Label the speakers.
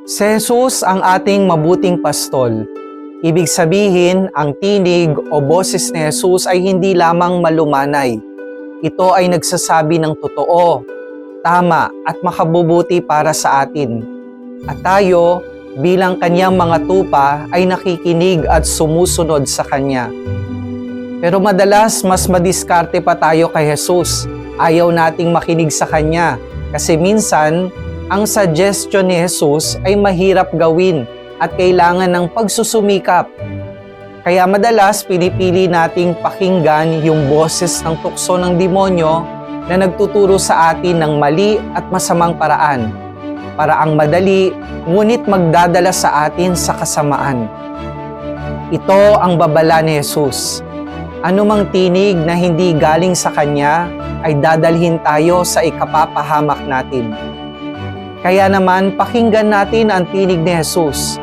Speaker 1: Si Jesus ang ating mabuting pastol. Ibig sabihin, ang tinig o boses ni Jesus ay hindi lamang malumanay. Ito ay nagsasabi ng totoo, tama at makabubuti para sa atin. At tayo, bilang kanyang mga tupa, ay nakikinig at sumusunod sa kanya. Pero madalas, mas madiskarte pa tayo kay Jesus. Ayaw nating makinig sa kanya kasi minsan, ang suggestion ni Jesus ay mahirap gawin at kailangan ng pagsusumikap. Kaya madalas pinipili nating pakinggan yung boses ng tukso ng demonyo na nagtuturo sa atin ng mali at masamang paraan. Paraang madali, ngunit magdadala sa atin sa kasamaan. Ito ang babala ni Jesus. Anumang tinig na hindi galing sa Kanya ay dadalhin tayo sa ikapapahamak natin. Kaya naman, pakinggan natin ang tinig ni Jesus